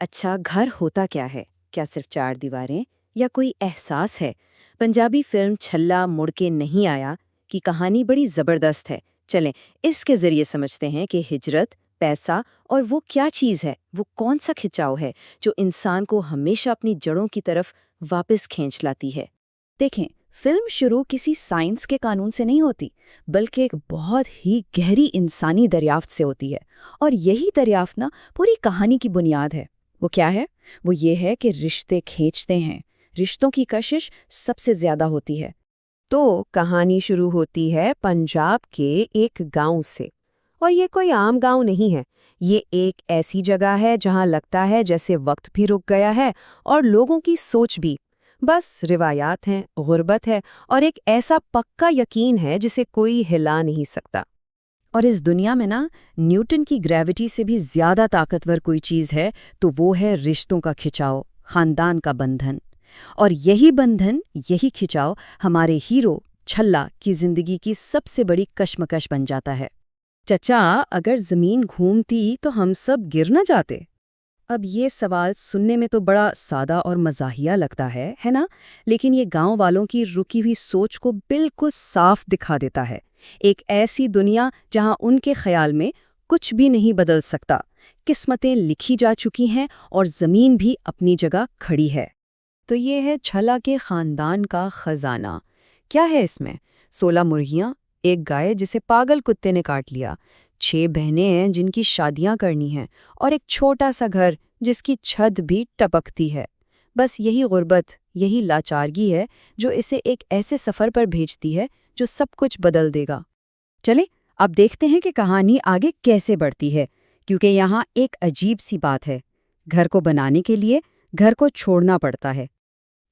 अच्छा, घर होता क्या है? क्या सिर्फ चार दीवारें या कोई एहसास है? पंजाबी फिल्म छल्ला मुड़ के नहीं आया की कहानी बड़ी जबरदस्त है। चलें, इसके जरिए समझते हैं कि हिजरत, पैसा और वो क्या चीज़ है, वो कौन सा खिंचाव है जो इंसान को हमेशा अपनी जड़ों की तरफ वापस खींच लाती है। देखें, फिल्म शुरू किसी साइंस के कानून से नहीं होती, बल्कि एक बहुत ही गहरी इंसानी दरियाफ्त से होती है। और यही दरियाफ्त ना पूरी कहानी की बुनियाद है। वो क्या है? वो ये है कि रिश्ते खींचते हैं, रिश्तों की कशिश सबसे ज्यादा होती है। तो कहानी शुरू होती है पंजाब के एक गांव से। और ये कोई आम गांव नहीं है। ये एक ऐसी जगह है जहां लगता है जैसे वक्त भी रुक गया है और लोगों की सोच भी। बस रिवायात हैं, गुर्बत है और एक ऐसा पक्का यकीन है जिसे कोई हिला नहीं सकता। और इस दुनिया में ना न्यूटन की ग्रेविटी से भी ज्यादा ताकतवर कोई चीज है तो वो है रिश्तों का खिंचाव, खानदान का बंधन। और यही बंधन, यही खिंचाव हमारे हीरो छल्ला की जिंदगी की सबसे बड़ी कश्मकश बन जाता है। चचा, अगर जमीन घूमती तो हम सब गिर न जाते? अब ये सवाल सुनने में तो बड़ा सादा और मजाहिया लगता है ना? लेकिन ये गांव वालों की रुकी हुई सोच को बिल्कुल साफ दिखा देता है। एक ऐसी दुनिया जहां उनके ख्याल में कुछ भी नहीं बदल सकता, किस्मतें लिखी जा चुकी हैं और जमीन भी अपनी जगह खड़ी है। तो ये है छला के खानदान का खजाना। क्या है इसमें? 16 मुर्गियां, एक गाय जिसे पागल कुत्ते ने काट लिया, 6 बहनें हैं जिनकी शादियां करनी हैं, और एक छोटा सा घर जिसकी छत भी टपकती है। बस यही गुर्बत, यही लाचारगी है जो इसे एक ऐसे सफर पर भेजती है जो सब कुछ बदल देगा। चले, अब देखते हैं कि कहानी आगे कैसे बढ़ती है, क्योंकि यहाँ एक अजीब सी बात है। घर को बनाने के लिए घर को छोड़ना पड़ता है।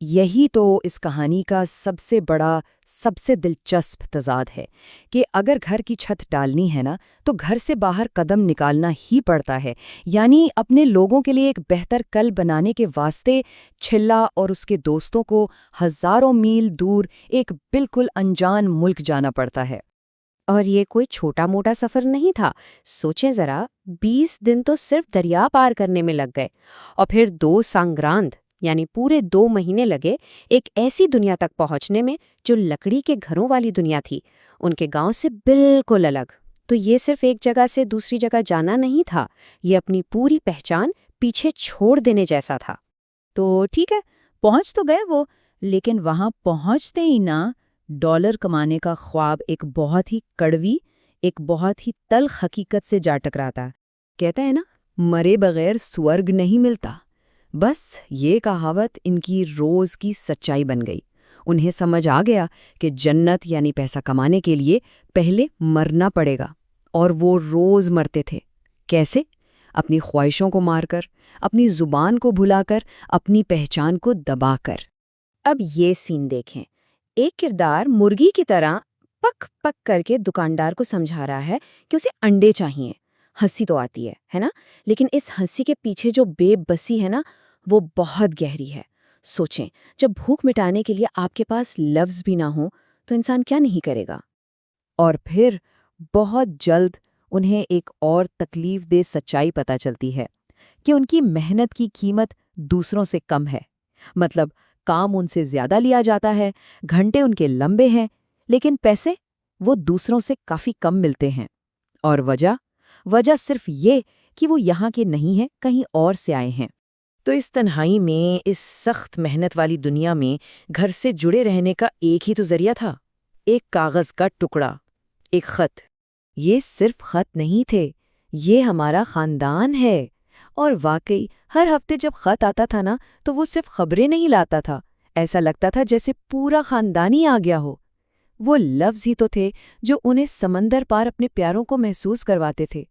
यही तो इस कहानी का सबसे बड़ा, सबसे दिलचस्प तज़ाद है कि अगर घर की छत डालनी है ना, तो घर से बाहर कदम निकालना ही पड़ता है। यानी अपने लोगों के लिए एक बेहतर कल बनाने के वास्ते छिल्ला और उसके दोस्तों को हज़ारों मील दूर एक बिल्कुल अनजान मुल्क जाना पड़ता है। और ये कोई छोटा मोटा सफर नहीं था। सोचें जरा, 20 दिन तो सिर्फ दरिया पार करने में लग गए और फिर 2 सांग्रांद यानी पूरे 2 महीने लगे एक ऐसी दुनिया तक पहुंचने में जो लकड़ी के घरों वाली दुनिया थी, उनके गांव से बिल्कुल अलग। तो ये सिर्फ एक जगह से दूसरी जगह जाना नहीं था, ये अपनी पूरी पहचान पीछे छोड़ देने जैसा था। तो ठीक है, पहुंच तो गए वो, लेकिन वहां पहुंचते ही ना डॉलर कमाने का ख्वाब एक बहुत ही कड़वी, एक बहुत ही तल्ख हकीकत से जा टकराता। कहते हैं ना, मरे बगैर स्वर्ग नहीं मिलता। बस ये कहावत इनकी रोज की सच्चाई बन गई। उन्हें समझ आ गया कि जन्नत यानी पैसा कमाने के लिए पहले मरना पड़ेगा। और वो रोज मरते थे। कैसे? अपनी ख्वाहिशों को मारकर, अपनी जुबान को भुलाकर, अपनी पहचान को दबाकर। अब ये सीन देखें। एक किरदार मुर्गी की तरह पक पक करके दुकानदार को समझा रहा है कि उसे अंडे चाहिए। हंसी तो आती है ना? लेकिन इस हंसी के पीछे जो बेबसी है ना, वो बहुत गहरी है। सोचें, जब भूख मिटाने के लिए आपके पास लफ्ज़ भी ना हो तो इंसान क्या नहीं करेगा। और फिर बहुत जल्द उन्हें एक और तकलीफदेह सच्चाई पता चलती है कि उनकी मेहनत की कीमत दूसरों से कम है। मतलब काम उनसे ज्यादा लिया जाता है, घंटे उनके लंबे हैं, लेकिन पैसे वो दूसरों से काफी कम मिलते हैं। और वजह सिर्फ ये कि वो यहाँ के नहीं हैं, कहीं और से आए हैं। तो इस तन्हाई में, इस सख्त मेहनत वाली दुनिया में घर से जुड़े रहने का एक ही तो जरिया था, एक कागज का टुकड़ा, एक खत। ये सिर्फ खत नहीं थे, ये हमारा खानदान है। और वाकई हर हफ्ते जब खत आता था ना, तो वो सिर्फ खबरें नहीं लाता था। ऐसा लगता था जैसे पूरा खानदान ही आ गया हो। वो लफ्ज ही तो थे जो उन्हें समंदर पार अपने प्यारों को महसूस करवाते थे।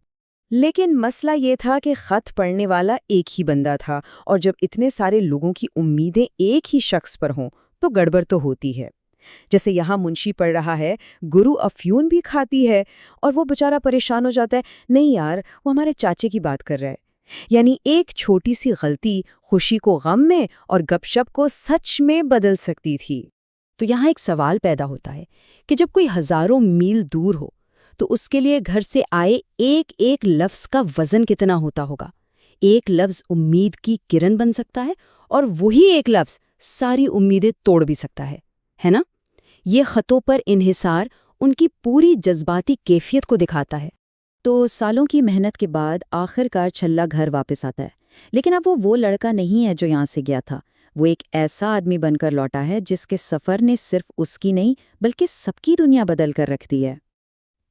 लेकिन मसला ये था कि खत पढ़ने वाला एक ही बंदा था, और जब इतने सारे लोगों की उम्मीदें एक ही शख्स पर हों तो गड़बड़ तो होती है। जैसे यहाँ मुंशी पढ़ रहा है, गुरु अफ्यून भी खाती है, और वो बेचारा परेशान हो जाता है, नहीं यार, वो हमारे चाचे की बात कर रहा है। यानी एक छोटी सी गलती खुशी को गम में और गपशप को सच में बदल सकती थी। तो यहाँ एक सवाल पैदा होता है कि जब कोई हजारों मील दूर हो तो उसके लिए घर से आए एक एक लफ्ज का वजन कितना होता होगा। एक लफ्ज़ उम्मीद की किरण बन सकता है और वही एक लफ्ज़ सारी उम्मीदें तोड़ भी सकता है ना? ये ख़तों पर इन्हिसार उनकी पूरी जज्बाती कैफियत को दिखाता है। तो सालों की मेहनत के बाद आखिरकार छल्ला घर वापस आता है, लेकिन अब वो लड़का नहीं है जो यहाँ से गया था। वो एक ऐसा आदमी बनकर लौटा है जिसके सफ़र ने सिर्फ उसकी नहीं बल्कि सबकी दुनिया बदल कर रख दी है।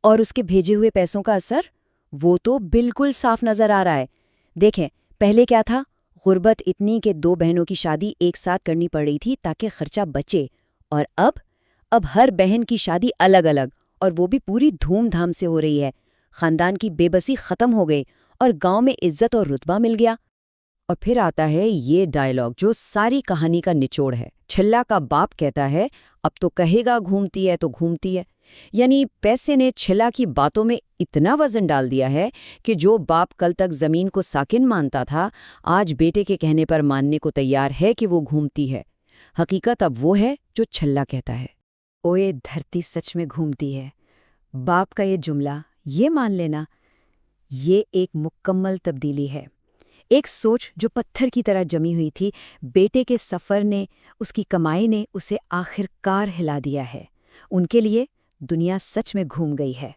और उसके भेजे हुए पैसों का असर, वो तो बिल्कुल साफ नजर आ रहा है। देखें, पहले क्या था, गुर्बत इतनी कि 2 बहनों की शादी एक साथ करनी पड़ रही थी ताकि खर्चा बचे, और अब हर बहन की शादी अलग अलग, और वो भी पूरी धूमधाम से हो रही है। खानदान की बेबसी खत्म हो गई और गांव में इज्जत और रुतबा मिल गया। और फिर आता है ये डायलॉग जो सारी कहानी का निचोड़ है। छल्ला का बाप कहता है, अब तो कहेगा घूमती है तो घूमती है। यानी पैसे ने छल्ला की बातों में इतना वजन डाल दिया है कि जो बाप कल तक जमीन को साकिन मानता था, आज बेटे के कहने पर मानने को तैयार है कि वो घूमती है। हकीकत अब वो है जो छल्ला कहता है। ओए धरती सच में घूमती है। बाप का ये जुमला, ये मान लेना, ये एक मुकम्मल तब्दीली है। एक सोच जो पत्थर की तरह जमी हुई थी, बेटे के सफ़र ने, उसकी कमाई ने उसे आखिरकार हिला दिया है। उनके लिए दुनिया सच में घूम गई है।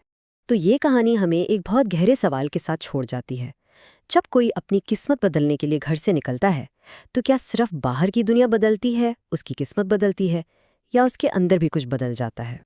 तो ये कहानी हमें एक बहुत गहरे सवाल के साथ छोड़ जाती है। जब कोई अपनी किस्मत बदलने के लिए घर से निकलता है, तो क्या सिर्फ बाहर की दुनिया बदलती है, उसकी किस्मत बदलती है, या उसके अंदर भी कुछ बदल जाता है?